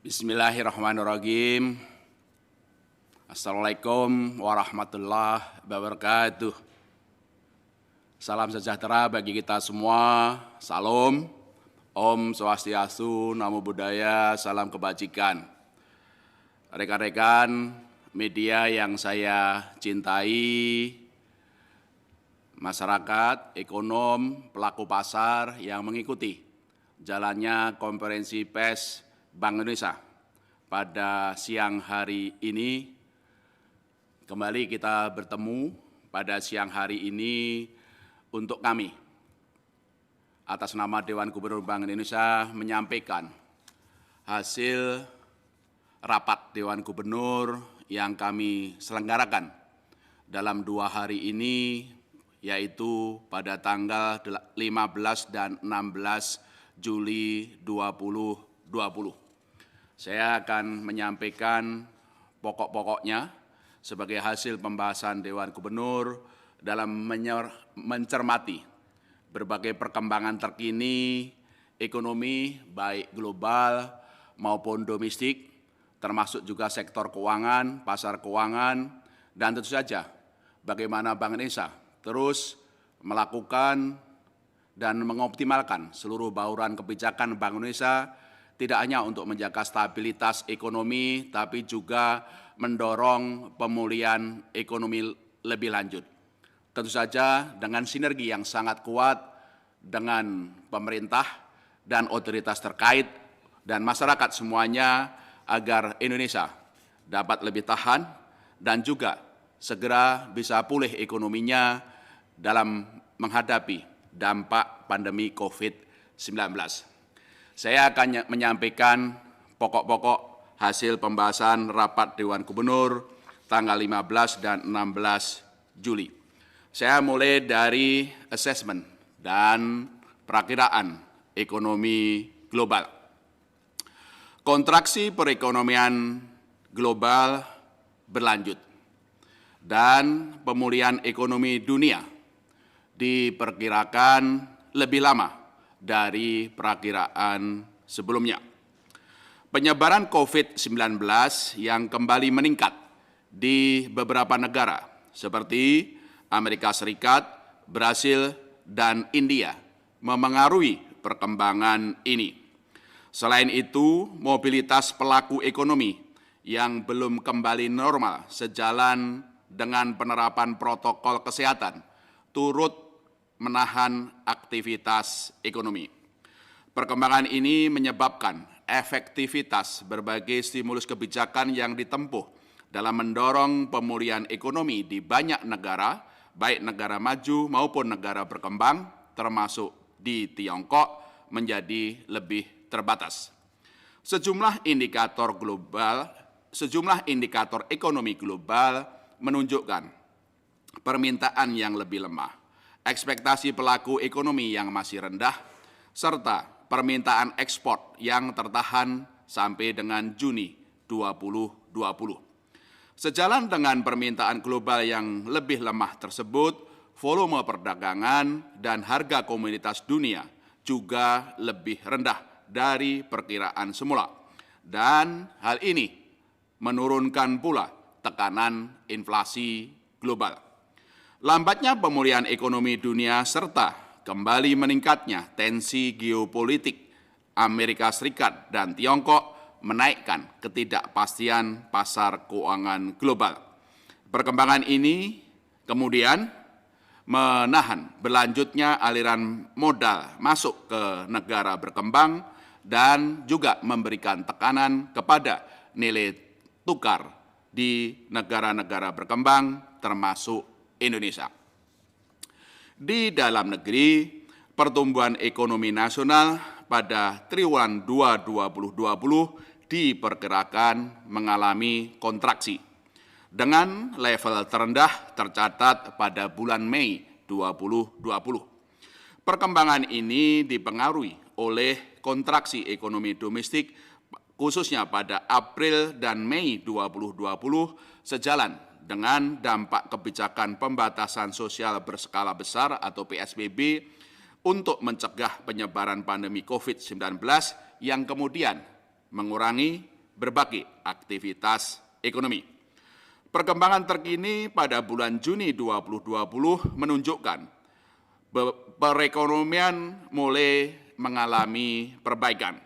Bismillahirrahmanirrahim. Assalamualaikum warahmatullahi wabarakatuh. Salam sejahtera bagi kita semua. Salam, Om Swastiastu, Namo Buddhaya, salam kebajikan. Rekan-rekan media yang saya cintai, masyarakat, ekonom, pelaku pasar yang mengikuti jalannya konferensi pers Bank Indonesia pada siang hari ini. Kembali kita bertemu pada siang hari ini untuk kami atas nama Dewan Gubernur Bank Indonesia menyampaikan hasil rapat Dewan Gubernur yang kami selenggarakan dalam 2 hari ini, yaitu pada tanggal 15 dan 16 Juli 2020. Saya akan menyampaikan pokok-pokoknya sebagai hasil pembahasan Dewan Gubernur dalam mencermati berbagai perkembangan terkini ekonomi baik global maupun domestik, termasuk juga sektor keuangan, pasar keuangan, dan tentu saja bagaimana Bank Indonesia terus melakukan dan mengoptimalkan seluruh bauran kebijakan Bank Indonesia, tidak hanya untuk menjaga stabilitas ekonomi, tapi juga mendorong pemulihan ekonomi lebih lanjut. Tentu saja dengan sinergi yang sangat kuat dengan pemerintah dan otoritas terkait dan masyarakat semuanya agar Indonesia dapat lebih tahan dan juga segera bisa pulih ekonominya dalam menghadapi dampak pandemi COVID-19. Saya akan menyampaikan pokok-pokok hasil pembahasan rapat Dewan Gubernur tanggal 15 dan 16 Juli. Saya mulai dari assessment dan perakiraan ekonomi global. Kontraksi perekonomian global berlanjut dan pemulihan ekonomi dunia diperkirakan lebih lama dari perakiraan sebelumnya. Penyebaran COVID-19 yang kembali meningkat di beberapa negara seperti Amerika Serikat, Brasil, dan India memengaruhi perkembangan ini. Selain itu, mobilitas pelaku ekonomi yang belum kembali normal sejalan dengan penerapan protokol kesehatan turut menahan aktivitas ekonomi. Perkembangan ini menyebabkan efektivitas berbagai stimulus kebijakan yang ditempuh dalam mendorong pemulihan ekonomi di banyak negara, baik negara maju maupun negara berkembang, termasuk di Tiongkok, menjadi lebih terbatas. Sejumlah indikator ekonomi global menunjukkan permintaan yang lebih lemah, ekspektasi pelaku ekonomi yang masih rendah, serta permintaan ekspor yang tertahan sampai dengan Juni 2020. Sejalan dengan permintaan global yang lebih lemah tersebut, volume perdagangan dan harga komoditas dunia juga lebih rendah dari perkiraan semula. Dan hal ini menurunkan pula tekanan inflasi global. Lambatnya pemulihan ekonomi dunia serta kembali meningkatnya tensi geopolitik Amerika Serikat dan Tiongkok menaikkan ketidakpastian pasar keuangan global. Perkembangan ini kemudian menahan berlanjutnya aliran modal masuk ke negara berkembang dan juga memberikan tekanan kepada nilai tukar di negara-negara berkembang termasuk Indonesia. Di dalam negeri, pertumbuhan ekonomi nasional pada triwulan 2 2020 diperkirakan mengalami kontraksi dengan level terendah tercatat pada bulan Mei 2020. Perkembangan ini dipengaruhi oleh kontraksi ekonomi domestik khususnya pada April dan Mei 2020 sejalan dengan dampak kebijakan pembatasan sosial berskala besar atau PSBB untuk mencegah penyebaran pandemi COVID-19 yang kemudian mengurangi berbagai aktivitas ekonomi. Perkembangan terkini pada bulan Juni 2020 menunjukkan perekonomian mulai mengalami perbaikan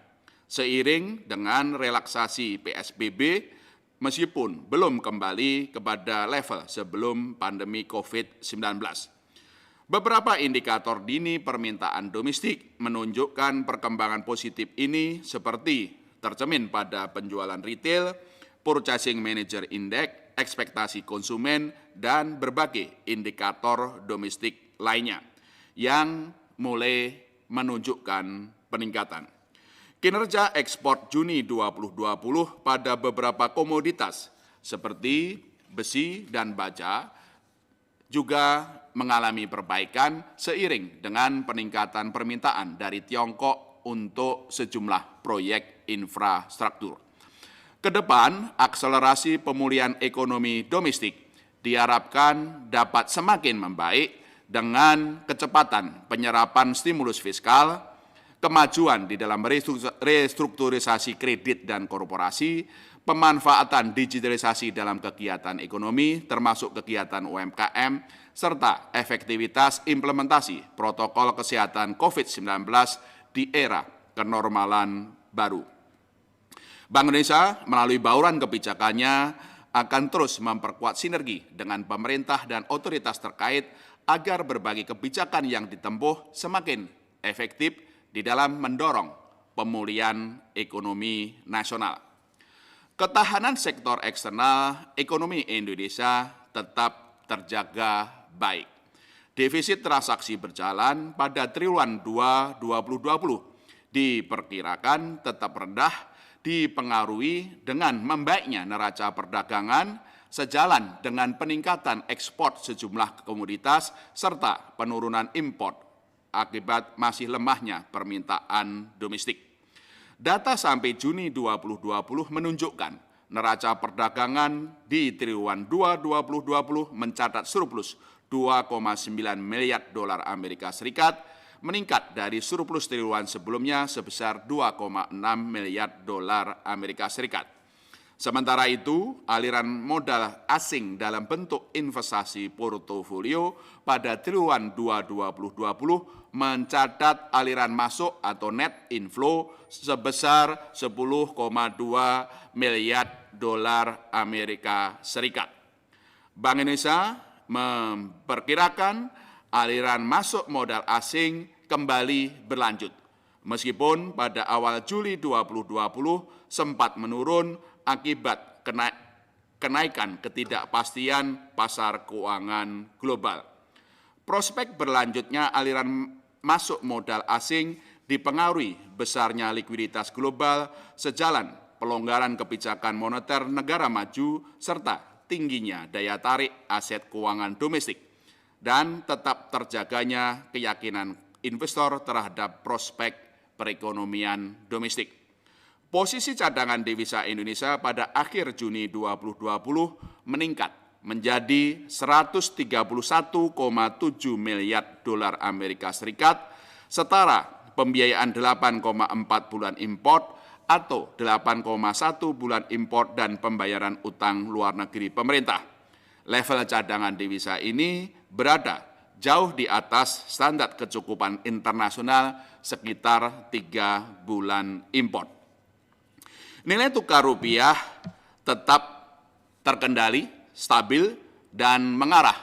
seiring dengan relaksasi PSBB meskipun belum kembali kepada level sebelum pandemi COVID-19. Beberapa indikator dini permintaan domestik menunjukkan perkembangan positif ini seperti tercermin pada penjualan retail, Purchasing Manager Index, ekspektasi konsumen, dan berbagai indikator domestik lainnya yang mulai menunjukkan peningkatan. Kinerja ekspor Juni 2020 pada beberapa komoditas seperti besi dan baja juga mengalami perbaikan seiring dengan peningkatan permintaan dari Tiongkok untuk sejumlah proyek infrastruktur. Kedepan, akselerasi pemulihan ekonomi domestik diharapkan dapat semakin membaik dengan kecepatan penyerapan stimulus fiskal, kemajuan di dalam restrukturisasi kredit dan korporasi, pemanfaatan digitalisasi dalam kegiatan ekonomi, termasuk kegiatan UMKM, serta efektivitas implementasi protokol kesehatan COVID-19 di era kenormalan baru. Bank Indonesia melalui bauran kebijakannya akan terus memperkuat sinergi dengan pemerintah dan otoritas terkait agar berbagai kebijakan yang ditempuh semakin efektif di dalam mendorong pemulihan ekonomi nasional. Ketahanan sektor eksternal ekonomi Indonesia tetap terjaga baik. Defisit transaksi berjalan pada triwulan 2 2020 diperkirakan tetap rendah dipengaruhi dengan membaiknya neraca perdagangan sejalan dengan peningkatan ekspor sejumlah komoditas serta penurunan impor akibat masih lemahnya permintaan domestik. Data sampai Juni 2020 menunjukkan neraca perdagangan di triwulan 2 2020 mencatat surplus 2,9 miliar dolar Amerika Serikat, meningkat dari surplus triwulan sebelumnya sebesar 2,6 miliar dolar Amerika Serikat. Sementara itu, aliran modal asing dalam bentuk investasi portofolio pada triwulan 2 2020 mencatat aliran masuk atau net inflow sebesar 10,2 miliar dolar Amerika Serikat. Bank Indonesia memperkirakan aliran masuk modal asing kembali berlanjut, meskipun pada awal Juli 2020 sempat menurun akibat kenaikan ketidakpastian pasar keuangan global. Prospek berlanjutnya aliran masuk modal asing dipengaruhi besarnya likuiditas global sejalan pelonggaran kebijakan moneter negara maju serta tingginya daya tarik aset keuangan domestik dan tetap terjaganya keyakinan investor terhadap prospek perekonomian domestik. Posisi cadangan devisa Indonesia pada akhir Juni 2020 meningkat menjadi 131,7 miliar dolar Amerika Serikat, setara pembiayaan 8,4 bulan import atau 8,1 bulan import dan pembayaran utang luar negeri pemerintah. Level cadangan devisa ini berada jauh di atas standar kecukupan internasional sekitar 3 bulan import. Nilai tukar rupiah tetap terkendali, stabil, dan mengarah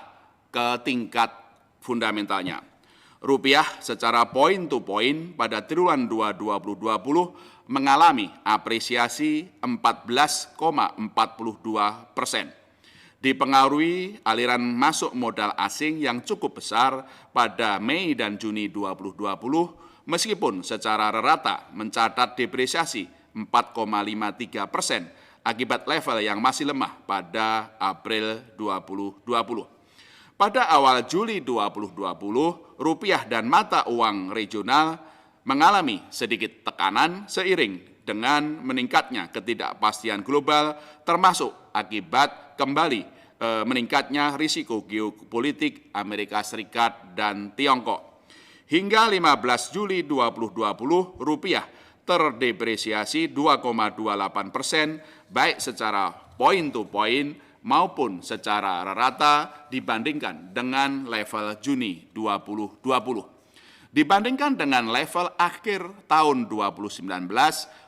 ke tingkat fundamentalnya. Rupiah secara point to point pada triwulan 2 2020 mengalami apresiasi 14,42%. Dipengaruhi aliran masuk modal asing yang cukup besar pada Mei dan Juni 2020, meskipun secara rata mencatat depresiasi 4,53% akibat level yang masih lemah pada April 2020. Pada awal Juli 2020, rupiah dan mata uang regional mengalami sedikit tekanan seiring dengan meningkatnya ketidakpastian global, termasuk akibat kembali meningkatnya risiko geopolitik Amerika Serikat dan Tiongkok. Hingga 15 Juli 2020, rupiah terdepresiasi 2,28%, baik secara point to point maupun secara rata dibandingkan dengan level Juni 2020. Dibandingkan dengan level akhir tahun 2019,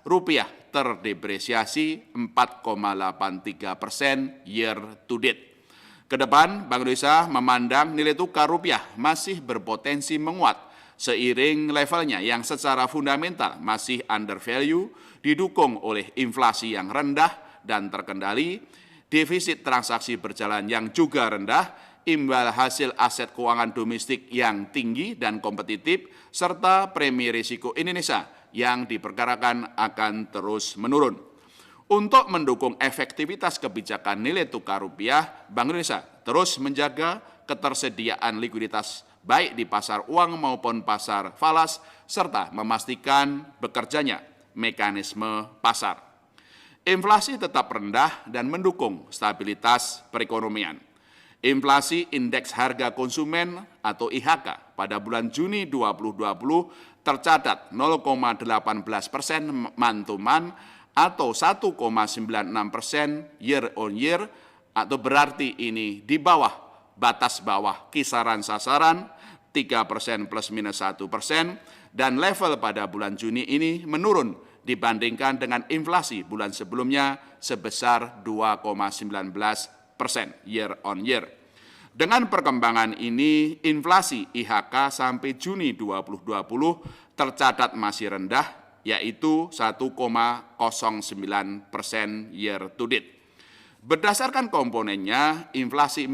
rupiah terdepresiasi 4,83% year to date. Kedepan, Bank Indonesia memandang nilai tukar rupiah masih berpotensi menguat seiring levelnya yang secara fundamental masih under value, didukung oleh inflasi yang rendah dan terkendali, defisit transaksi berjalan yang juga rendah, imbal hasil aset keuangan domestik yang tinggi dan kompetitif, serta premi risiko Indonesia yang diperkirakan akan terus menurun. Untuk mendukung efektivitas kebijakan nilai tukar rupiah, Bank Indonesia terus menjaga ketersediaan likuiditas baik di pasar uang maupun pasar falas, serta memastikan bekerjanya mekanisme pasar. Inflasi tetap rendah dan mendukung stabilitas perekonomian. Inflasi indeks harga konsumen atau IHK pada bulan Juni 2020 tercatat 0,18% month to month atau 1,96% year on year, atau berarti ini di bawah batas bawah kisaran sasaran 3% plus minus 1%, dan level pada bulan Juni ini menurun dibandingkan dengan inflasi bulan sebelumnya sebesar 2,19% year on year. Dengan perkembangan ini, inflasi IHK sampai Juni 2020 tercatat masih rendah, yaitu 1,09% year to date. Berdasarkan komponennya, inflasi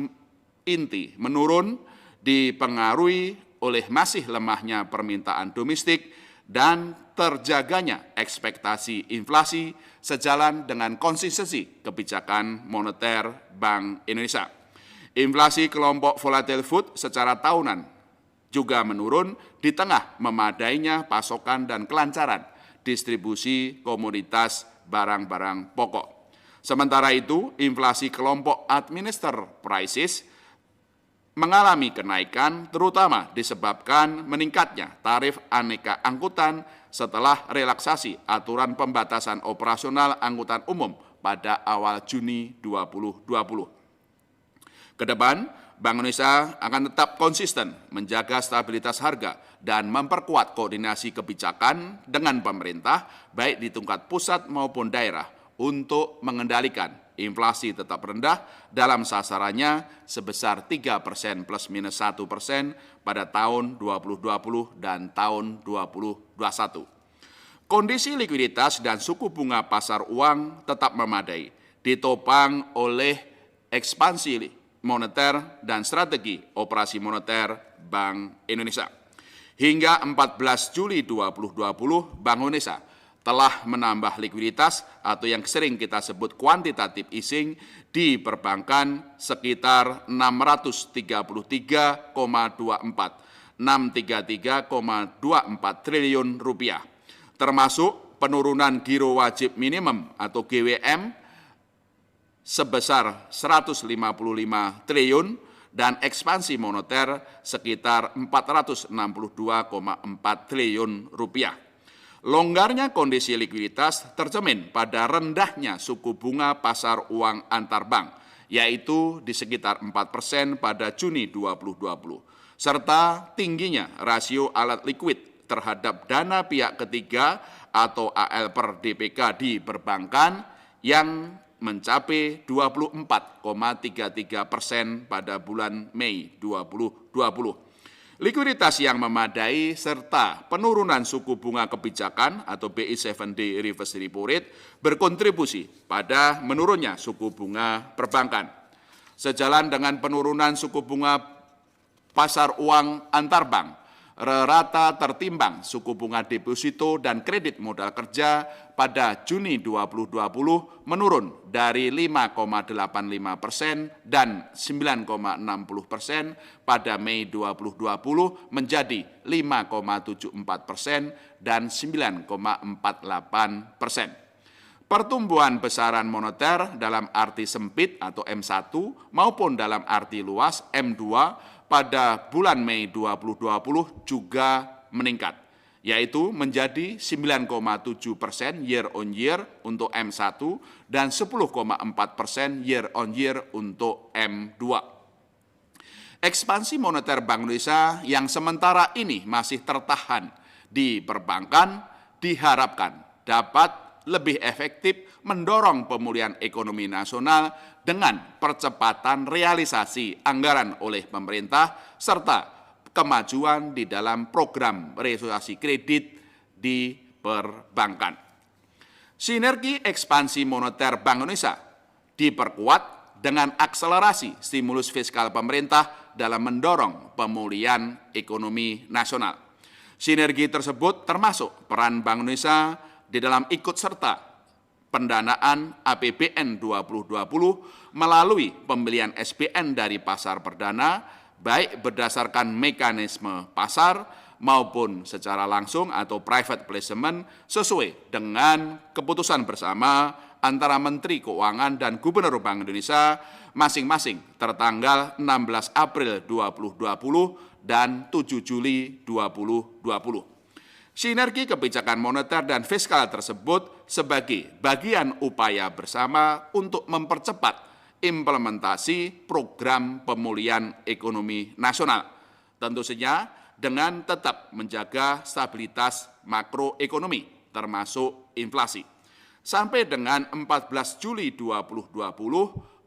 inti menurun dipengaruhi oleh masih lemahnya permintaan domestik dan terjaganya ekspektasi inflasi sejalan dengan konsistensi kebijakan moneter Bank Indonesia. Inflasi kelompok volatile food secara tahunan juga menurun di tengah memadainya pasokan dan kelancaran distribusi komoditas barang-barang pokok. Sementara itu, inflasi kelompok administered prices mengalami kenaikan terutama disebabkan meningkatnya tarif aneka angkutan setelah relaksasi aturan pembatasan operasional angkutan umum pada awal Juni 2020. Kedepan, Bank Indonesia akan tetap konsisten menjaga stabilitas harga dan memperkuat koordinasi kebijakan dengan pemerintah, baik di tingkat pusat maupun daerah, untuk mengendalikan inflasi tetap rendah dalam sasarannya sebesar 3% plus minus 1% pada tahun 2020 dan tahun 2021. Kondisi likuiditas dan suku bunga pasar uang tetap memadai, ditopang oleh ekspansi moneter dan strategi operasi moneter Bank Indonesia. Hingga 14 Juli 2020, Bank Indonesia telah menambah likuiditas atau yang sering kita sebut quantitative easing di perbankan sekitar 633,24 triliun rupiah, termasuk penurunan giro wajib minimum atau GWM sebesar 155 triliun dan ekspansi moneter sekitar 462,4 triliun rupiah. Longgarnya kondisi likuiditas tercermin pada rendahnya suku bunga pasar uang antar bank, yaitu di sekitar 4% pada Juni 2020, serta tingginya rasio alat likuid terhadap dana pihak ketiga atau AL per DPK di perbankan yang mencapai 24,33% pada bulan Mei 2020. Likuiditas yang memadai serta penurunan suku bunga kebijakan atau BI 7-day reverse repo rate berkontribusi pada menurunnya suku bunga perbankan. Sejalan dengan penurunan suku bunga pasar uang antar bank, rata tertimbang suku bunga deposito dan kredit modal kerja pada Juni 2020 menurun dari 5,85% dan 9,60% pada Mei 2020 menjadi 5,74% dan 9,48%. Pertumbuhan besaran moneter dalam arti sempit atau M1 maupun dalam arti luas M2 pada bulan Mei 2020 juga meningkat, yaitu menjadi 9,7% year on year untuk M1 dan 10,4% year on year untuk M2. Ekspansi moneter Bank Indonesia yang sementara ini masih tertahan di perbankan diharapkan dapat lebih efektif mendorong pemulihan ekonomi nasional dengan percepatan realisasi anggaran oleh pemerintah serta kemajuan di dalam program restrukturisasi kredit di perbankan. Sinergi ekspansi moneter Bank Indonesia diperkuat dengan akselerasi stimulus fiskal pemerintah dalam mendorong pemulihan ekonomi nasional. Sinergi tersebut termasuk peran Bank Indonesia di dalam ikut serta pendanaan APBN 2020 melalui pembelian SBN dari pasar perdana, baik berdasarkan mekanisme pasar maupun secara langsung atau private placement sesuai dengan keputusan bersama antara Menteri Keuangan dan Gubernur Bank Indonesia masing-masing tertanggal 16 April 2020 dan 7 Juli 2020. Sinergi kebijakan moneter dan fiskal tersebut sebagai bagian upaya bersama untuk mempercepat implementasi program pemulihan ekonomi nasional. Tentu saja dengan tetap menjaga stabilitas makroekonomi termasuk inflasi. Sampai dengan 14 Juli 2020,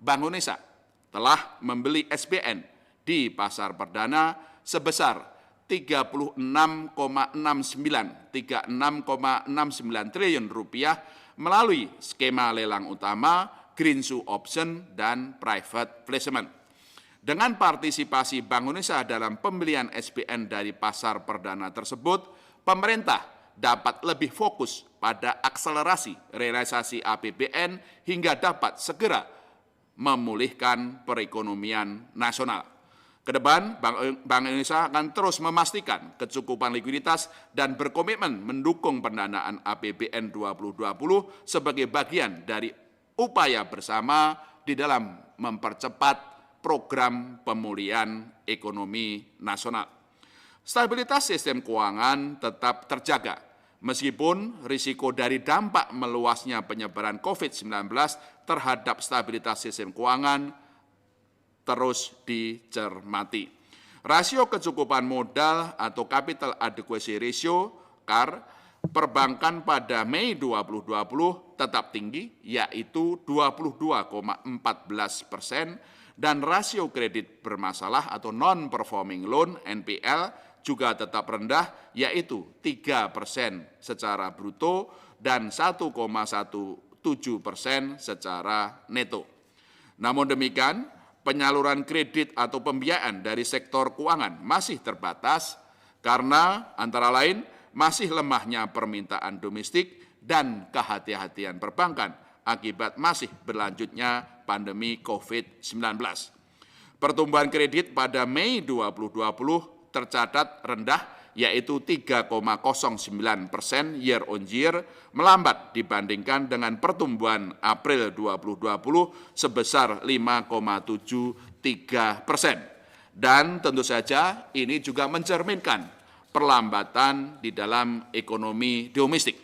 Bank Indonesia telah membeli SBN di pasar perdana sebesar 36,69 triliun rupiah melalui skema lelang utama, green shoe option, dan private placement. Dengan partisipasi Bank Indonesia dalam pembelian SBN dari pasar perdana tersebut, pemerintah dapat lebih fokus pada akselerasi realisasi APBN hingga dapat segera memulihkan perekonomian nasional. Kedepan, Bank Indonesia akan terus memastikan kecukupan likuiditas dan berkomitmen mendukung pendanaan APBN 2020 sebagai bagian dari upaya bersama di dalam mempercepat program pemulihan ekonomi nasional. Stabilitas sistem keuangan tetap terjaga, meskipun risiko dari dampak meluasnya penyebaran COVID-19 terhadap stabilitas sistem keuangan terus dicermati. Rasio kecukupan modal atau capital adequacy ratio (CAR) perbankan pada Mei 2020 tetap tinggi, yaitu 22,14%, dan rasio kredit bermasalah atau non-performing loan (NPL) juga tetap rendah, yaitu 3% secara bruto dan 1,17% secara neto. Namun demikian, penyaluran kredit atau pembiayaan dari sektor keuangan masih terbatas karena antara lain masih lemahnya permintaan domestik dan kehati-hatian perbankan akibat masih berlanjutnya pandemi COVID-19. Pertumbuhan kredit pada Mei 2020 tercatat rendah, yaitu 3,09% year on year, melambat dibandingkan dengan pertumbuhan April 2020 sebesar 5,73%. Dan tentu saja ini juga mencerminkan perlambatan di dalam ekonomi domestik.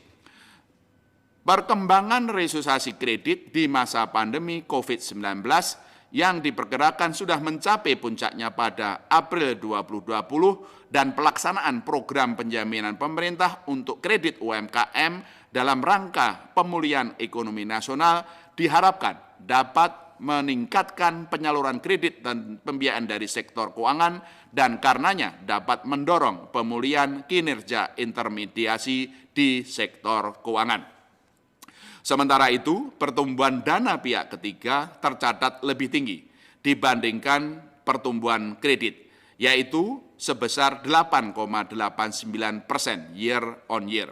Perkembangan restrukturisasi kredit di masa pandemi COVID-19 yang diperkirakan sudah mencapai puncaknya pada April 2020 dan pelaksanaan program penjaminan pemerintah untuk kredit UMKM dalam rangka pemulihan ekonomi nasional diharapkan dapat meningkatkan penyaluran kredit dan pembiayaan dari sektor keuangan dan karenanya dapat mendorong pemulihan kinerja intermediasi di sektor keuangan. Sementara itu, pertumbuhan dana pihak ketiga tercatat lebih tinggi dibandingkan pertumbuhan kredit, yaitu sebesar 8,89% year on year.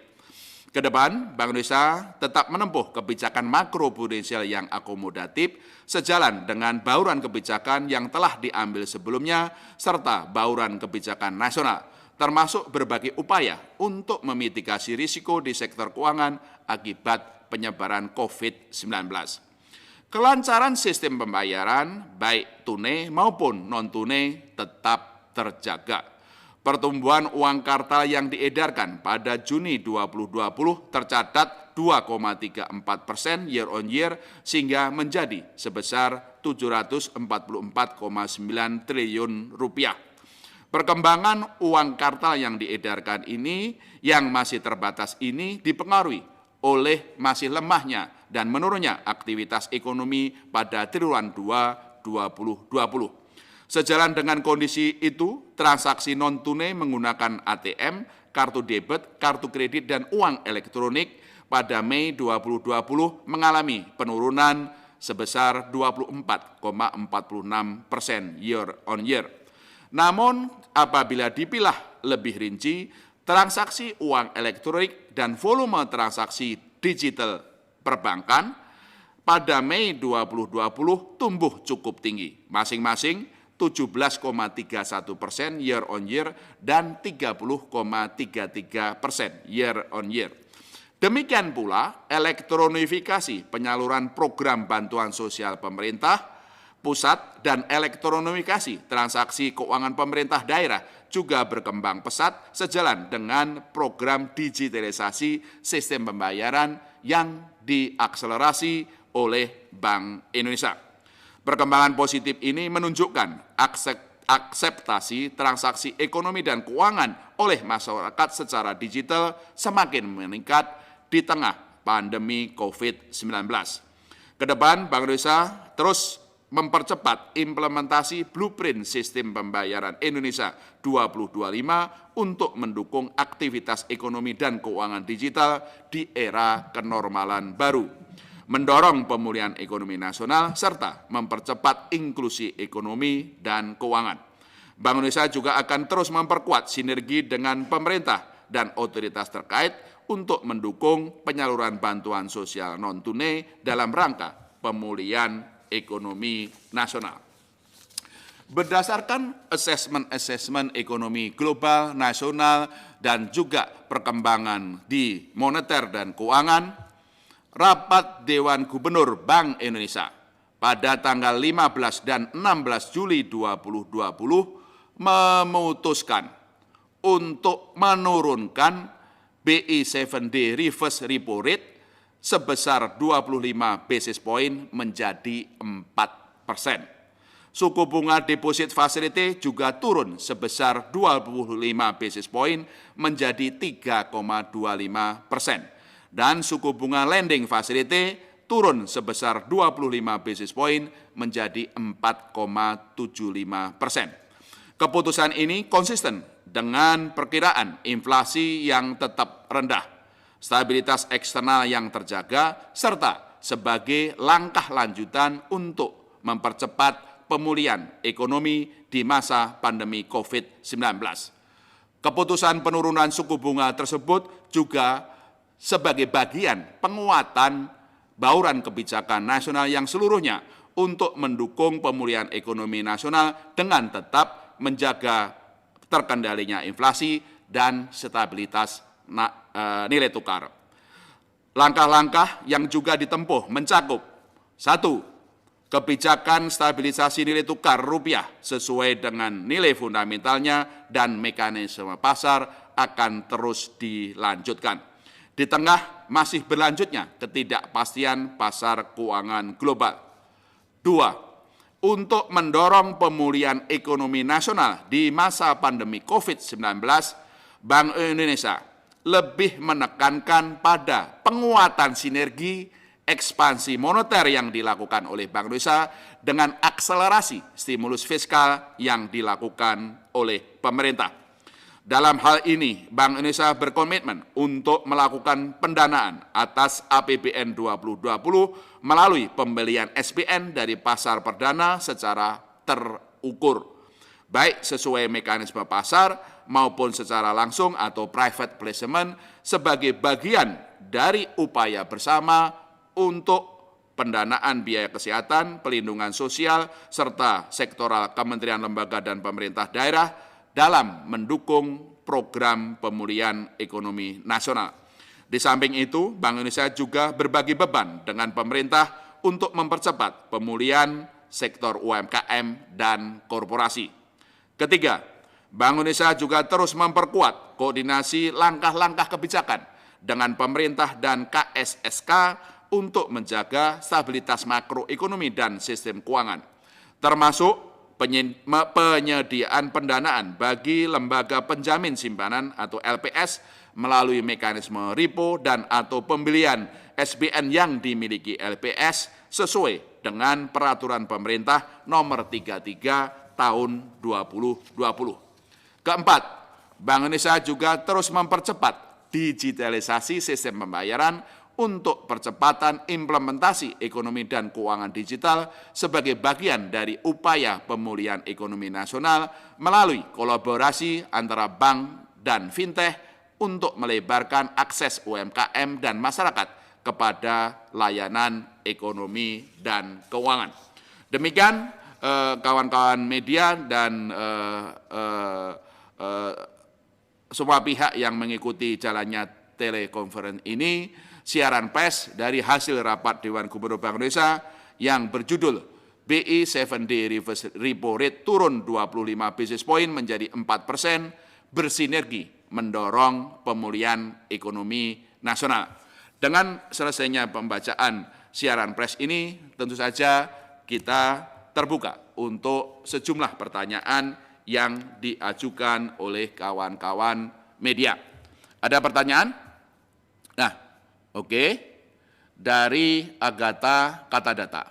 Kedepan, Bank Indonesia tetap menempuh kebijakan makroprudensial yang akomodatif sejalan dengan bauran kebijakan yang telah diambil sebelumnya serta bauran kebijakan nasional, termasuk berbagai upaya untuk memitigasi risiko di sektor keuangan akibat penyebaran COVID-19. Kelancaran sistem pembayaran, baik tunai maupun non-tunai, tetap terjaga. Pertumbuhan uang kartal yang diedarkan pada Juni 2020 tercatat 2,34% year on year sehingga menjadi sebesar 744,9 triliun rupiah. Perkembangan uang kartal yang diedarkan ini yang masih terbatas ini dipengaruhi oleh masih lemahnya dan menurunnya aktivitas ekonomi pada triwulan 2 2020. Sejalan dengan kondisi itu, transaksi non-tunai menggunakan ATM, kartu debit, kartu kredit, dan uang elektronik pada Mei 2020 mengalami penurunan sebesar 24,46% year on year. Namun, apabila dipilah lebih rinci, transaksi uang elektronik dan volume transaksi digital perbankan pada Mei 2020 tumbuh cukup tinggi, masing-masing 17,31% year on year dan 30,33% year on year. Demikian pula elektronifikasi penyaluran program bantuan sosial pemerintah pusat dan elektronifikasi transaksi keuangan pemerintah daerah juga berkembang pesat sejalan dengan program digitalisasi sistem pembayaran yang diakselerasi oleh Bank Indonesia. Perkembangan positif ini menunjukkan akseptasi transaksi ekonomi dan keuangan oleh masyarakat secara digital semakin meningkat di tengah pandemi COVID-19. Kedepan, Bank Indonesia terus mempercepat implementasi blueprint sistem pembayaran Indonesia 2025 untuk mendukung aktivitas ekonomi dan keuangan digital di era kenormalan baru, mendorong pemulihan ekonomi nasional, serta mempercepat inklusi ekonomi dan keuangan. Bank Indonesia juga akan terus memperkuat sinergi dengan pemerintah dan otoritas terkait untuk mendukung penyaluran bantuan sosial non-tunai dalam rangka pemulihan ekonomi nasional. Berdasarkan asesmen ekonomi global, nasional, dan juga perkembangan di moneter dan keuangan, Rapat Dewan Gubernur Bank Indonesia pada tanggal 15 dan 16 Juli 2020 memutuskan untuk menurunkan BI 7D reverse repo rate sebesar 25 basis point menjadi 4%. Suku bunga deposit facility juga turun sebesar 25 basis point menjadi 3,25%. Dan suku bunga lending facility turun sebesar 25 basis point menjadi 4,75%. Keputusan ini konsisten dengan perkiraan inflasi yang tetap rendah, stabilitas eksternal yang terjaga, serta sebagai langkah lanjutan untuk mempercepat pemulihan ekonomi di masa pandemi COVID-19. Keputusan penurunan suku bunga tersebut juga sebagai bagian penguatan bauran kebijakan nasional yang seluruhnya untuk mendukung pemulihan ekonomi nasional dengan tetap menjaga terkendalinya inflasi dan stabilitas nilai tukar. Langkah-langkah yang juga ditempuh mencakup: 1. Kebijakan stabilisasi nilai tukar rupiah sesuai dengan nilai fundamentalnya dan mekanisme pasar akan terus dilanjutkan di tengah masih berlanjutnya ketidakpastian pasar keuangan global. 2. Untuk mendorong pemulihan ekonomi nasional di masa pandemi COVID-19, Bank Indonesia lebih menekankan pada penguatan sinergi ekspansi moneter yang dilakukan oleh Bank Indonesia dengan akselerasi stimulus fiskal yang dilakukan oleh pemerintah. Dalam hal ini, Bank Indonesia berkomitmen untuk melakukan pendanaan atas APBN 2020 melalui pembelian SBN dari pasar perdana secara terukur, baik sesuai mekanisme pasar maupun secara langsung atau private placement sebagai bagian dari upaya bersama untuk pendanaan biaya kesehatan, pelindungan sosial, serta sektoral kementerian, lembaga, dan pemerintah daerah dalam mendukung program pemulihan ekonomi nasional. Di samping itu, Bank Indonesia juga berbagi beban dengan pemerintah untuk mempercepat pemulihan sektor UMKM dan korporasi. Ketiga, Bank Indonesia juga terus memperkuat koordinasi langkah-langkah kebijakan dengan pemerintah dan KSSK untuk menjaga stabilitas makroekonomi dan sistem keuangan, termasuk penyediaan pendanaan bagi lembaga penjamin simpanan atau LPS melalui mekanisme repo dan atau pembelian SBN yang dimiliki LPS sesuai dengan peraturan pemerintah nomor 33 tahun 2020. Keempat, Bank Indonesia juga terus mempercepat digitalisasi sistem pembayaran untuk percepatan implementasi ekonomi dan keuangan digital sebagai bagian dari upaya pemulihan ekonomi nasional melalui kolaborasi antara bank dan fintech untuk melebarkan akses UMKM dan masyarakat kepada layanan ekonomi dan keuangan. Demikian kawan-kawan media dan semua pihak yang mengikuti jalannya telekonferensi ini, siaran pers dari hasil rapat Dewan Gubernur Bank Indonesia yang berjudul BI 7-day reverse repo rate turun 25 basis point menjadi 4%, bersinergi mendorong pemulihan ekonomi nasional. Dengan selesainya pembacaan siaran pers ini, tentu saja kita terbuka untuk sejumlah pertanyaan yang diajukan oleh kawan-kawan media. Ada pertanyaan? Nah, oke. Dari Agatha Katadata.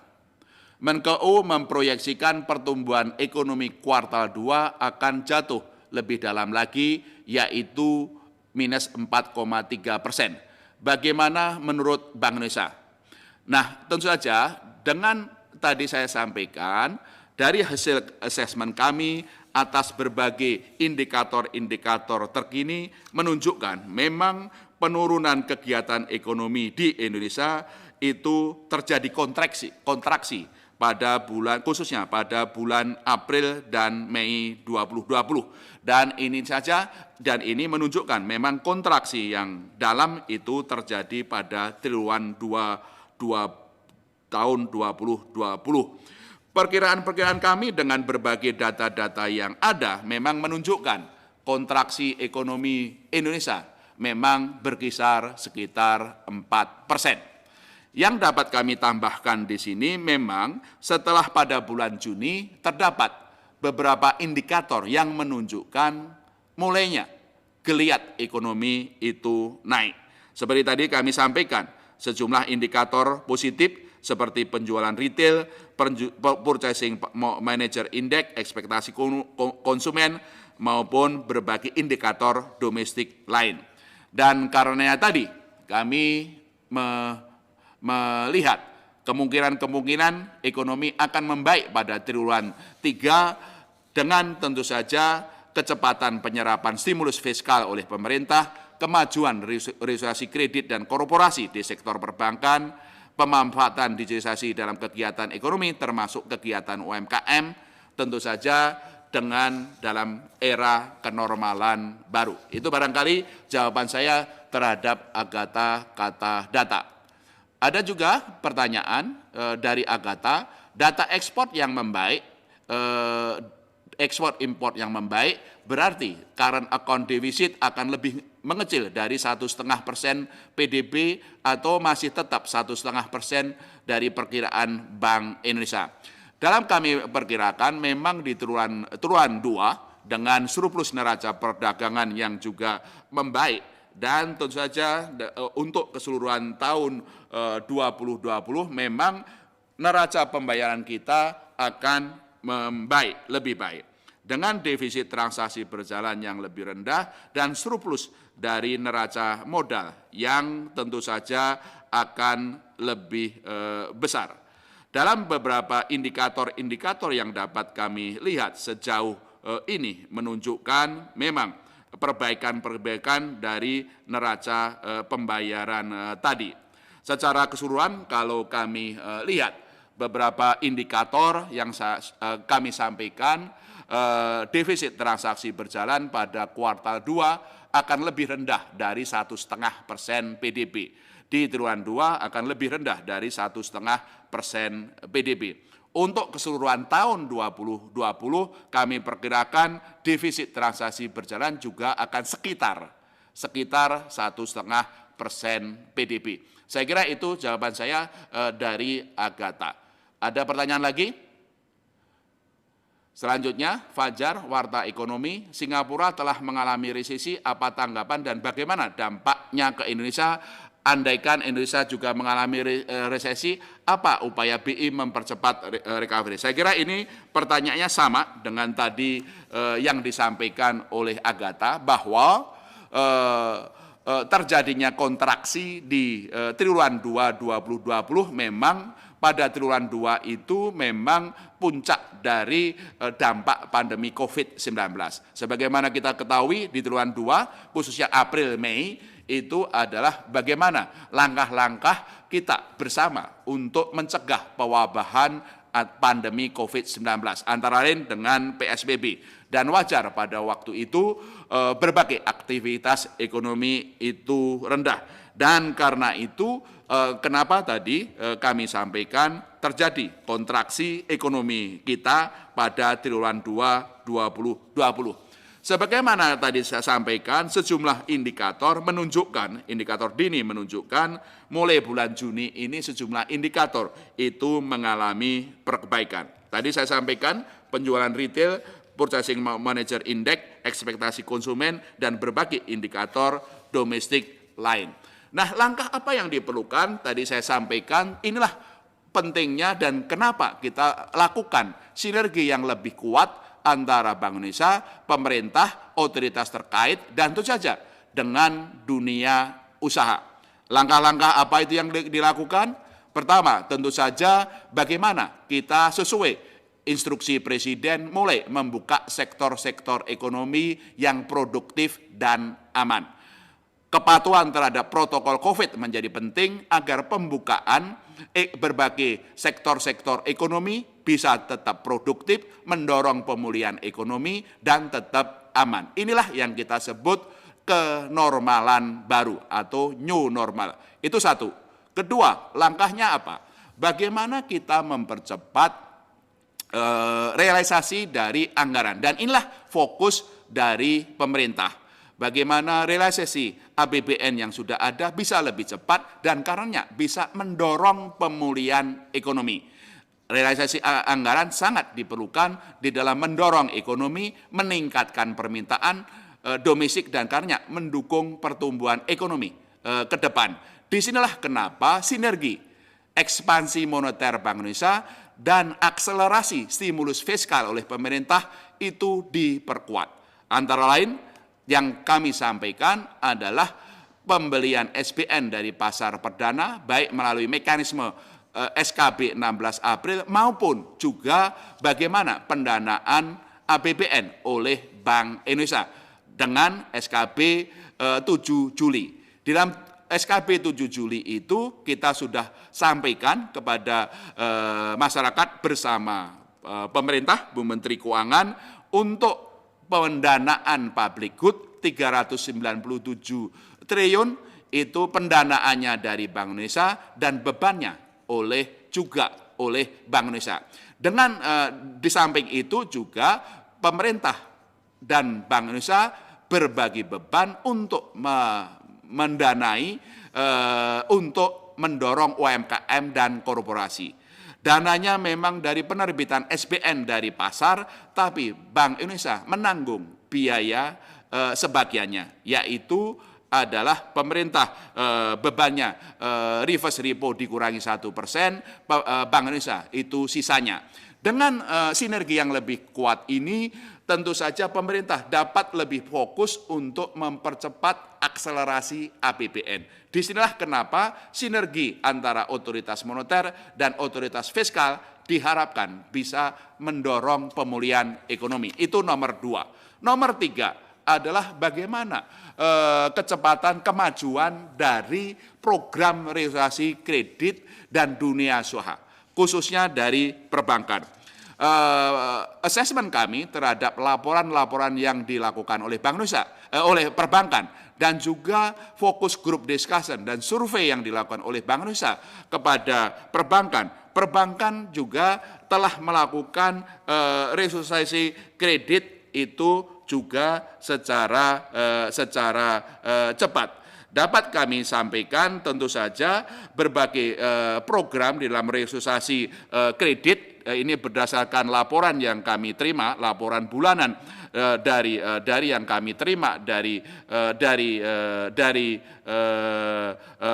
Menkeu memproyeksikan pertumbuhan ekonomi kuartal 2 akan jatuh lebih dalam lagi, yaitu minus 4,3%. Bagaimana menurut Bank Indonesia? Nah, tentu saja dengan tadi saya sampaikan, dari hasil asesmen kami atas berbagai indikator-indikator terkini menunjukkan memang penurunan kegiatan ekonomi di Indonesia itu terjadi kontraksi pada bulan, khususnya pada bulan April dan Mei 2020. Dan ini menunjukkan memang kontraksi yang dalam itu terjadi pada triwulan 2 tahun 2020. Perkiraan-perkiraan kami dengan berbagai data-data yang ada memang menunjukkan kontraksi ekonomi Indonesia memang berkisar sekitar 4%. Yang dapat kami tambahkan di sini memang setelah pada bulan Juni terdapat beberapa indikator yang menunjukkan mulainya geliat ekonomi itu naik. Seperti tadi kami sampaikan, sejumlah indikator positif seperti penjualan retail, purchasing manager index, ekspektasi konsumen, maupun berbagai indikator domestik lain. Dan karena tadi kami melihat kemungkinan ekonomi akan membaik pada triwulan 3 dengan tentu saja kecepatan penyerapan stimulus fiskal oleh pemerintah, kemajuan restrukturisasi kredit dan korporasi di sektor perbankan, pemanfaatan digitalisasi dalam kegiatan ekonomi termasuk kegiatan UMKM, tentu saja dengan dalam era kenormalan baru. Itu barangkali jawaban saya terhadap Agatha Katadata. Ada juga pertanyaan dari Agatha, data ekspor yang membaik, ekspor import yang membaik, berarti current account deficit akan lebih mengecil dari 1,5% PDB atau masih tetap 1,5% dari perkiraan Bank Indonesia. Dalam kami perkirakan memang di triwulan 2 dengan surplus neraca perdagangan yang juga membaik Dan tentu saja untuk keseluruhan tahun 2020 memang neraca pembayaran kita akan membaik, lebih baik. Dengan defisit transaksi berjalan yang lebih rendah dan surplus dari neraca modal yang tentu saja akan lebih besar. Dalam beberapa indikator-indikator yang dapat kami lihat sejauh ini menunjukkan memang perbaikan-perbaikan dari neraca pembayaran tadi. Secara keseluruhan kalau kami lihat beberapa indikator yang kami sampaikan, defisit transaksi berjalan pada kuartal 2 akan lebih rendah dari 1,5% PDB. Di triwulan 2 akan lebih rendah dari 1,5% PDB. Untuk keseluruhan tahun 2020, kami perkirakan defisit transaksi berjalan juga akan sekitar 1,5% PDB. Saya kira itu jawaban saya dari Agatha. Ada pertanyaan lagi? Selanjutnya, Fajar, Warta Ekonomi, Singapura telah mengalami resesi, apa tanggapan dan bagaimana dampaknya ke Indonesia? Andaikan Indonesia juga mengalami resesi, apa upaya BI mempercepat recovery? Saya kira ini pertanyaannya sama dengan tadi yang disampaikan oleh Agatha, bahwa terjadinya kontraksi di triwulan 2 2020 memang pada triwulan 2 itu memang puncak dari dampak pandemi COVID-19. Sebagaimana kita ketahui di triwulan 2 khususnya April Mei itu adalah bagaimana langkah-langkah kita bersama untuk mencegah pewabahan pandemi COVID-19 antara lain dengan PSBB. Dan wajar pada waktu itu berbagai aktivitas ekonomi itu rendah. Dan karena itu kenapa tadi kami sampaikan terjadi kontraksi ekonomi kita pada triwulan 2 2020. Sebagaimana tadi saya sampaikan, sejumlah indikator menunjukkan, indikator dini menunjukkan mulai bulan Juni ini sejumlah indikator itu mengalami perbaikan. Tadi saya sampaikan penjualan retail, Purchasing Manager Index, ekspektasi konsumen, dan berbagai indikator domestik lain. Nah, langkah apa yang diperlukan? Tadi saya sampaikan, inilah pentingnya dan kenapa kita lakukan sinergi yang lebih kuat antara Bank Indonesia, pemerintah, otoritas terkait, dan tentu saja dengan dunia usaha. Langkah-langkah apa itu yang dilakukan? Pertama, tentu saja bagaimana kita sesuai instruksi Presiden mulai membuka sektor-sektor ekonomi yang produktif dan aman. Kepatuhan terhadap protokol COVID menjadi penting agar pembukaan berbagai sektor-sektor ekonomi bisa tetap produktif, mendorong pemulihan ekonomi, dan tetap aman. Inilah yang kita sebut kenormalan baru atau new normal. Itu satu. Kedua, langkahnya apa? Bagaimana kita mempercepat realisasi dari anggaran. Dan inilah fokus dari pemerintah. Bagaimana realisasi APBN yang sudah ada bisa lebih cepat dan karenanya bisa mendorong pemulihan ekonomi. Realisasi anggaran sangat diperlukan di dalam mendorong ekonomi, meningkatkan permintaan domestik dan karenanya mendukung pertumbuhan ekonomi ke depan. Disinilah kenapa sinergi ekspansi moneter Bank Indonesia dan akselerasi stimulus fiskal oleh pemerintah itu diperkuat. Antara lain yang kami sampaikan adalah pembelian SBN dari pasar perdana baik melalui mekanisme SKB 16 April maupun juga bagaimana pendanaan APBN oleh Bank Indonesia dengan SKB 7 Juli. Di dalam SKB 7 Juli itu kita sudah sampaikan kepada masyarakat bersama pemerintah, Bu Menteri Keuangan untuk pendanaan public good 397 triliun itu pendanaannya dari Bank Indonesia dan bebannya juga oleh Bank Indonesia. Dengan di samping itu juga pemerintah dan Bank Indonesia berbagi beban untuk mendanai untuk mendorong UMKM dan korporasi. Dananya memang dari penerbitan SBN dari pasar, tapi Bank Indonesia menanggung biaya sebagiannya, yaitu adalah pemerintah bebannya reverse repo dikurangi 1%, Bank Indonesia itu sisanya. Dengan sinergi yang lebih kuat ini, tentu saja pemerintah dapat lebih fokus untuk mempercepat akselerasi APBN. Disinilah kenapa sinergi antara otoritas moneter dan otoritas fiskal diharapkan bisa mendorong pemulihan ekonomi. Itu nomor 2. Nomor 3 adalah bagaimana kecepatan kemajuan dari program restrukturisasi kredit dan dunia usaha, khususnya dari perbankan. Assessment kami terhadap laporan-laporan yang dilakukan oleh Bank Indonesia, oleh perbankan, dan juga fokus group discussion dan survei yang dilakukan oleh Bank Indonesia kepada perbankan. Perbankan juga telah melakukan restrukturisasi kredit itu juga secara cepat. Dapat kami sampaikan tentu saja berbagai program di dalam restrukturisasi kredit ini berdasarkan laporan yang kami terima, laporan bulanan dari yang kami terima dari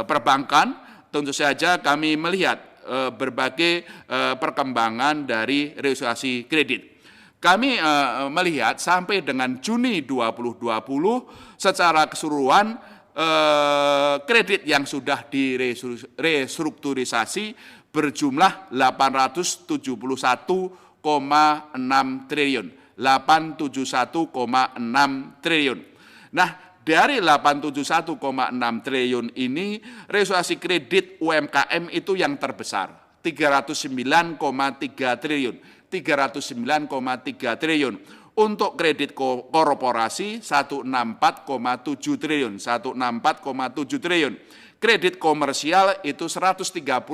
perbankan. Tentu saja kami melihat berbagai perkembangan dari restrukturisasi kredit. Kami melihat sampai dengan Juni 2020 secara keseluruhan kredit yang sudah direstrukturisasi berjumlah 871,6 triliun. 871,6 triliun. Nah, dari 871,6 triliun ini, restrukturisasi kredit UMKM itu yang terbesar, 309,3 triliun. 309,3 triliun. Untuk kredit korporasi 164,7 triliun, 164,7 triliun. Kredit komersial itu 130,9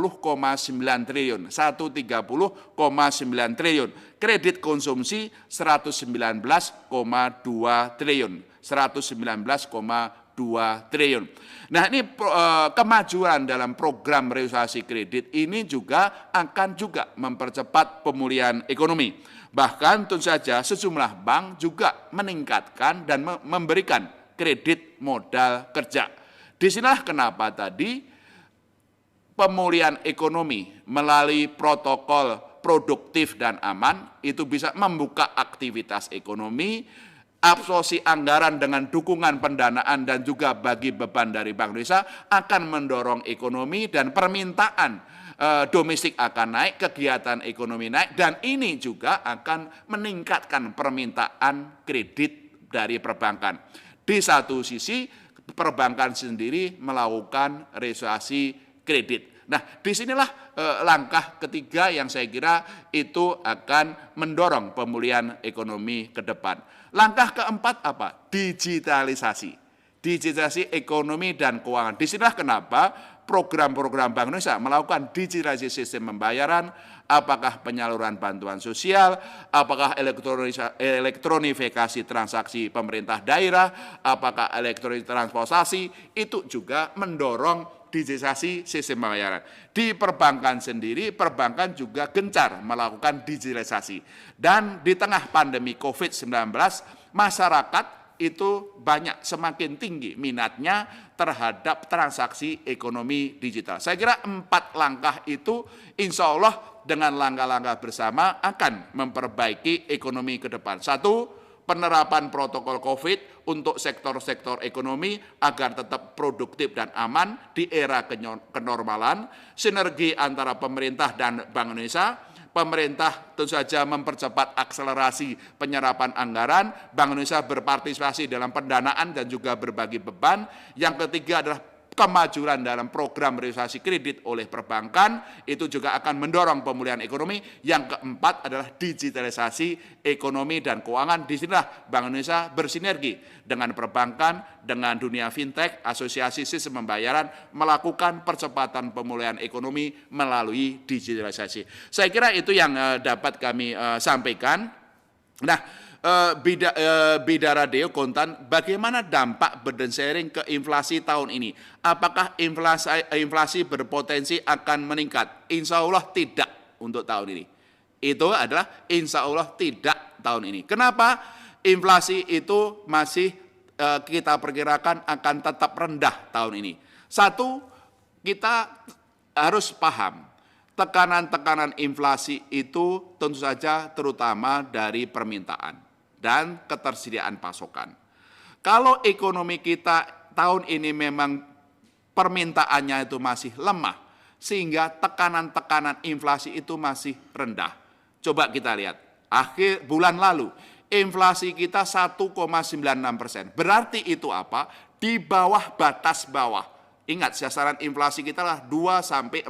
triliun, 130,9 triliun. Kredit konsumsi 119,2 triliun, 119,2 triliun. Nah, ini kemajuan dalam program restrukturisasi kredit ini juga akan juga mempercepat pemulihan ekonomi. Bahkan tentu saja sejumlah bank juga meningkatkan dan memberikan kredit modal kerja. Disinilah kenapa tadi pemulihan ekonomi melalui protokol produktif dan aman itu bisa membuka aktivitas ekonomi, absorpsi anggaran dengan dukungan pendanaan dan juga bagi beban dari Bank Indonesia akan mendorong ekonomi dan permintaan domestik akan naik, kegiatan ekonomi naik, dan ini juga akan meningkatkan permintaan kredit dari perbankan. Di satu sisi perbankan sendiri melakukan restrukturisasi kredit. Nah, disinilah langkah ketiga yang saya kira itu akan mendorong pemulihan ekonomi ke depan. Langkah keempat apa? Digitalisasi. Digitalisasi ekonomi dan keuangan. Disinilah kenapa program-program Bank Indonesia melakukan digitalisasi sistem pembayaran, apakah penyaluran bantuan sosial, apakah elektronifikasi transaksi pemerintah daerah, apakah elektronik transportasi, itu juga mendorong digitalisasi sistem pembayaran. Di perbankan sendiri, perbankan juga gencar melakukan digitalisasi. Dan di tengah pandemi COVID-19, masyarakat itu banyak semakin tinggi minatnya terhadap transaksi ekonomi digital. Saya kira 4 langkah itu insya Allah dengan langkah-langkah bersama akan memperbaiki ekonomi ke depan. 1, penerapan protokol COVID untuk sektor-sektor ekonomi agar tetap produktif dan aman di era kenormalan. Sinergi antara pemerintah dan Bank Indonesia. Pemerintah tentu saja mempercepat akselerasi penyerapan anggaran, Bank Indonesia berpartisipasi dalam pendanaan dan juga berbagi beban. Yang ketiga adalah kemajuan dalam program restrukturisasi kredit oleh perbankan, itu juga akan mendorong pemulihan ekonomi. Yang keempat adalah digitalisasi ekonomi dan keuangan. Disinilah Bank Indonesia bersinergi dengan perbankan, dengan dunia fintech, asosiasi sistem pembayaran, melakukan percepatan pemulihan ekonomi melalui digitalisasi. Saya kira itu yang dapat kami sampaikan. Nah, Bidara Deo Kontan, bagaimana dampak burden sharing ke inflasi tahun ini? Apakah inflasi berpotensi akan meningkat? Insya Allah tidak untuk tahun ini. Itu adalah insya Allah tidak tahun ini. Kenapa? Inflasi itu masih kita perkirakan akan tetap rendah tahun ini. Satu, kita harus paham tekanan-tekanan inflasi itu tentu saja terutama dari permintaan dan ketersediaan pasokan. Kalau ekonomi kita tahun ini memang permintaannya itu masih lemah, sehingga tekanan-tekanan inflasi itu masih rendah. Coba kita lihat, akhir bulan lalu, inflasi kita 1,96%. Berarti itu apa? Di bawah batas bawah. Ingat, sasaran inflasi kita lah 2-4%.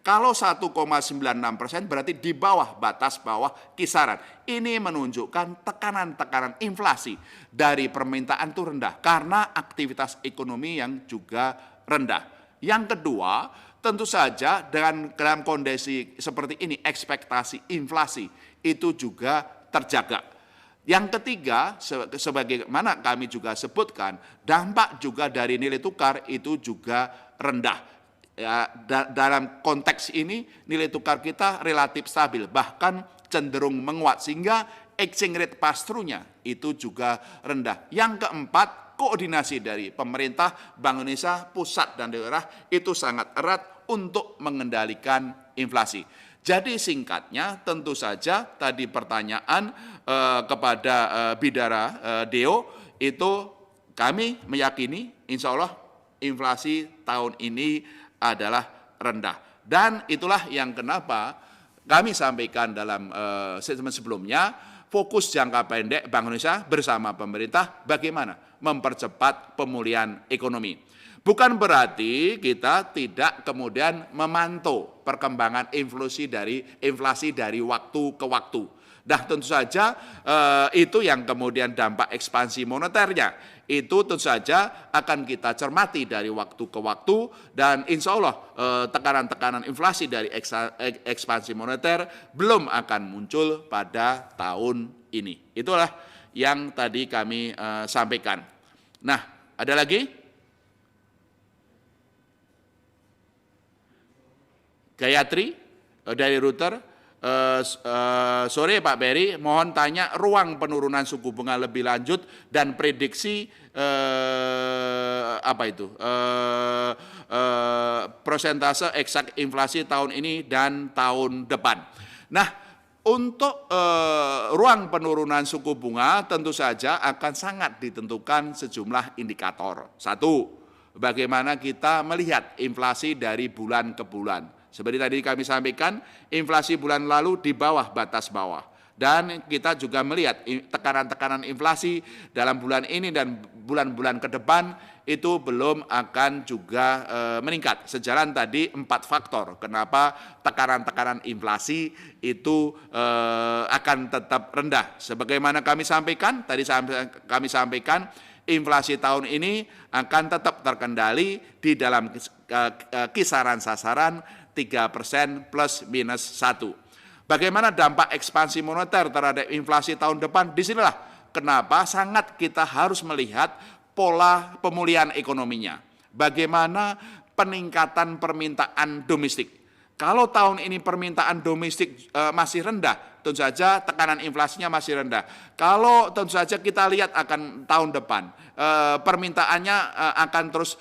Kalau 1,96% berarti di bawah batas bawah kisaran. Ini menunjukkan tekanan-tekanan inflasi dari permintaan itu rendah karena aktivitas ekonomi yang juga rendah. Yang kedua, tentu saja dalam kondisi seperti ini ekspektasi inflasi itu juga terjaga. Yang ketiga, sebagaimana kami juga sebutkan, dampak juga dari nilai tukar itu juga rendah. Ya, dalam konteks ini nilai tukar kita relatif stabil, bahkan cenderung menguat sehingga exchange rate pass-through-nya itu juga rendah. Yang keempat, koordinasi dari pemerintah, Bank Indonesia, pusat dan daerah itu sangat erat untuk mengendalikan inflasi. Jadi singkatnya tentu saja tadi pertanyaan kepada Bidara Deo itu kami meyakini insya Allah inflasi tahun ini adalah rendah. Dan itulah yang kenapa kami sampaikan dalam statement sebelumnya, fokus jangka pendek Bank Indonesia bersama pemerintah bagaimana mempercepat pemulihan ekonomi. Bukan berarti kita tidak kemudian memantau perkembangan inflasi dari waktu ke waktu. Nah, tentu saja itu yang kemudian dampak ekspansi moneternya. Itu tentu saja akan kita cermati dari waktu ke waktu dan insya Allah tekanan-tekanan inflasi dari ekspansi moneter belum akan muncul pada tahun ini. Itulah yang tadi kami sampaikan. Nah, ada lagi? Gayatri dari Router, sore Pak Beri, mohon tanya ruang penurunan suku bunga lebih lanjut dan prediksi persentase eksak inflasi tahun ini dan tahun depan. Nah, untuk ruang penurunan suku bunga tentu saja akan sangat ditentukan sejumlah indikator. Satu, bagaimana kita melihat inflasi dari bulan ke bulan. Seperti tadi kami sampaikan, inflasi bulan lalu di bawah batas bawah. Dan kita juga melihat tekanan-tekanan inflasi dalam bulan ini dan bulan-bulan ke depan itu belum akan juga meningkat. Sejalan tadi 4 faktor kenapa tekanan-tekanan inflasi itu akan tetap rendah. Sebagaimana kami sampaikan, kami sampaikan inflasi tahun ini akan tetap terkendali di dalam kisaran sasaran 3% plus minus 1. Bagaimana dampak ekspansi moneter terhadap inflasi tahun depan? Disinilah kenapa sangat kita harus melihat pola pemulihan ekonominya. Bagaimana peningkatan permintaan domestik. Kalau tahun ini permintaan domestik masih rendah, tentu saja tekanan inflasinya masih rendah. Kalau tentu saja kita lihat akan tahun depan, permintaannya akan terus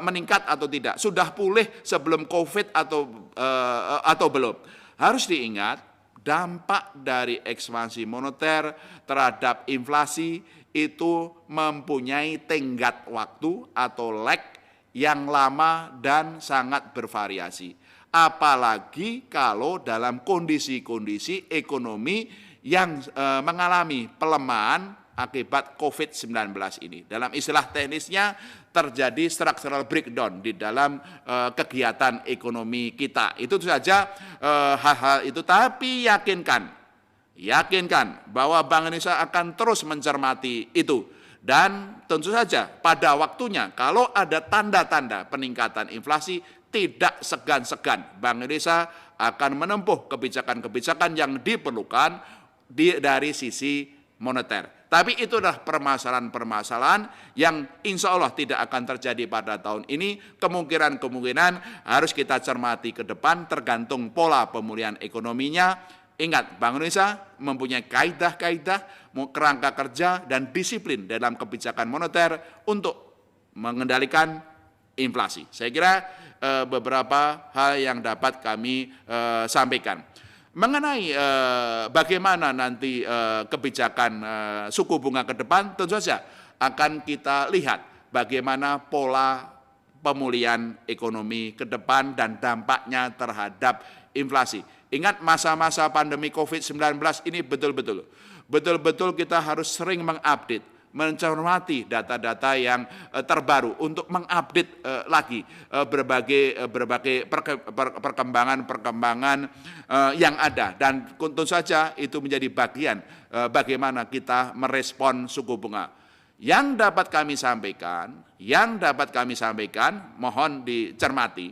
meningkat atau tidak. Sudah pulih sebelum COVID atau belum. Harus diingat, dampak dari ekspansi moneter terhadap inflasi itu mempunyai tenggat waktu atau lag yang lama dan sangat bervariasi. Apalagi kalau dalam kondisi-kondisi ekonomi yang mengalami pelemahan akibat COVID-19 ini. Dalam istilah teknisnya terjadi structural breakdown di dalam kegiatan ekonomi kita. Itu saja hal-hal itu, tapi yakinkan bahwa Bank Indonesia akan terus mencermati itu. Dan tentu saja pada waktunya kalau ada tanda-tanda peningkatan inflasi, tidak segan-segan Bank Indonesia akan menempuh kebijakan-kebijakan yang diperlukan dari sisi moneter. Tapi itu adalah permasalahan-permasalahan yang insya Allah tidak akan terjadi pada tahun ini. Kemungkinan-kemungkinan harus kita cermati ke depan tergantung pola pemulihan ekonominya, Ingat, Bank Indonesia mempunyai kaidah-kaidah, kerangka kerja, dan disiplin dalam kebijakan moneter untuk mengendalikan inflasi. Saya kira beberapa hal yang dapat kami sampaikan. Mengenai bagaimana nanti kebijakan suku bunga ke depan, tentu saja akan kita lihat bagaimana pola pemulihan ekonomi ke depan dan dampaknya terhadap inflasi. Ingat, masa-masa pandemi COVID-19 ini betul-betul kita harus sering mengupdate, mencermati data-data yang terbaru untuk mengupdate lagi berbagai perkembangan yang ada, dan tentu saja itu menjadi bagian bagaimana kita merespon suku bunga. Yang dapat kami sampaikan, mohon dicermati.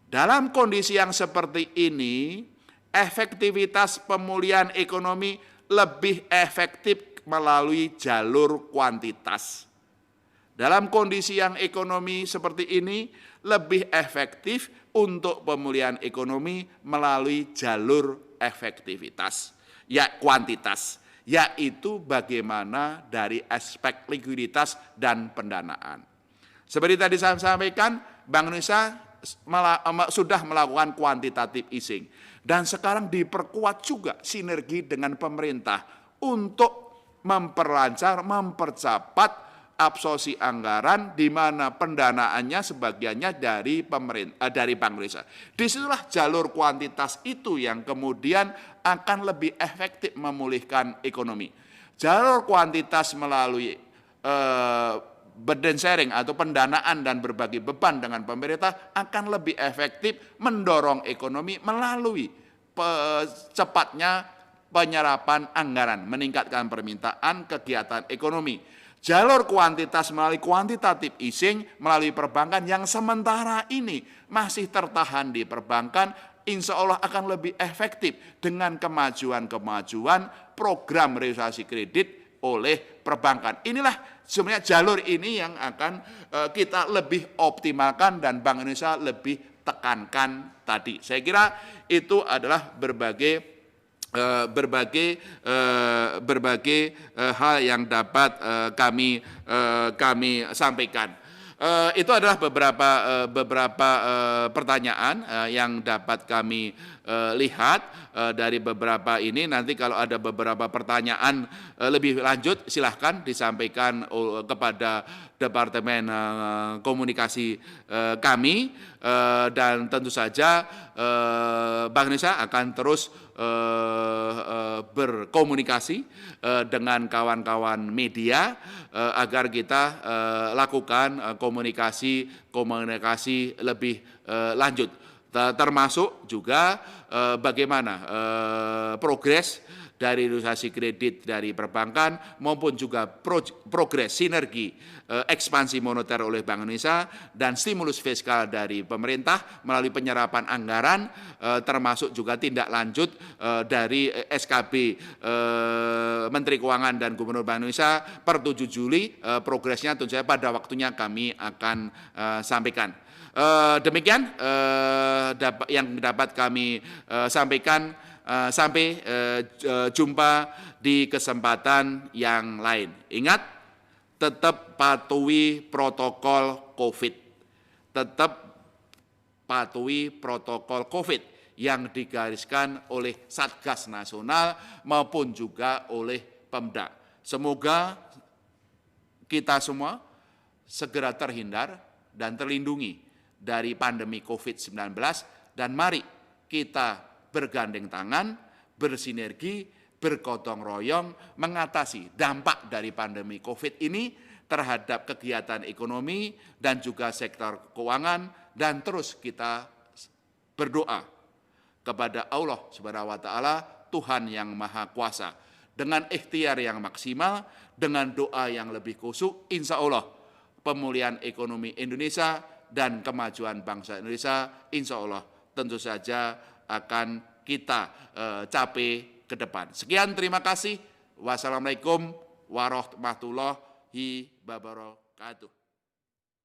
Dalam kondisi yang seperti ini, efektivitas pemulihan ekonomi lebih efektif melalui jalur kuantitas. Dalam kondisi yang ekonomi seperti ini, lebih efektif untuk pemulihan ekonomi melalui jalur efektivitas, kuantitas, yaitu bagaimana dari aspek likuiditas dan pendanaan. Seperti tadi saya sampaikan, Bank Indonesia sudah melakukan quantitative easing, dan sekarang diperkuat juga sinergi dengan pemerintah untuk mempercepat absorpsi anggaran, di mana pendanaannya sebagiannya dari Bank Indonesia. Disitulah jalur kuantitas itu yang kemudian akan lebih efektif memulihkan ekonomi. Jalur kuantitas melalui burden sharing atau pendanaan dan berbagi beban dengan pemerintah akan lebih efektif mendorong ekonomi melalui cepatnya penyerapan anggaran, meningkatkan permintaan kegiatan ekonomi. Jalur kuantitas melalui quantitative easing melalui perbankan yang sementara ini masih tertahan di perbankan, insya Allah akan lebih efektif dengan kemajuan program restrukturisasi kredit oleh perbankan. Inilah sebenarnya jalur ini yang akan kita lebih optimalkan dan Bank Indonesia lebih tekankan tadi. Saya kira itu adalah berbagai hal yang dapat kami sampaikan. Itu adalah beberapa pertanyaan yang dapat kami lihat dari beberapa ini. Nanti kalau ada beberapa pertanyaan lebih lanjut, silahkan disampaikan kepada Departemen Komunikasi kami, dan tentu saja Bank Indonesia akan terus berkomunikasi dengan kawan-kawan media agar kita lakukan komunikasi lebih lanjut, termasuk juga bagaimana progres dari restrukturisasi kredit dari perbankan maupun juga progres sinergi ekspansi moneter oleh Bank Indonesia dan stimulus fiskal dari pemerintah melalui penyerapan anggaran, termasuk juga tindak lanjut dari SKB Menteri Keuangan dan Gubernur Bank Indonesia per 7 Juli. Progresnya tentu saja pada waktunya kami akan sampaikan. Demikian yang dapat kami sampaikan. Sampai jumpa di kesempatan yang lain. Ingat, tetap patuhi protokol COVID. Tetap patuhi protokol COVID yang digariskan oleh Satgas Nasional maupun juga oleh Pemda. Semoga kita semua segera terhindar dan terlindungi dari pandemi COVID-19, dan mari kita bergandeng tangan, bersinergi, bergotong royong mengatasi dampak dari pandemi COVID ini terhadap kegiatan ekonomi dan juga sektor keuangan, dan terus kita berdoa kepada Allah Subhanahu wa taala, Tuhan yang Maha Kuasa. Dengan ikhtiar yang maksimal, dengan doa yang lebih khusyuk, insya Allah pemulihan ekonomi Indonesia dan kemajuan bangsa Indonesia insya Allah tentu saja akan kita capai ke depan. Sekian, terima kasih. Wassalamualaikum warahmatullahi wabarakatuh.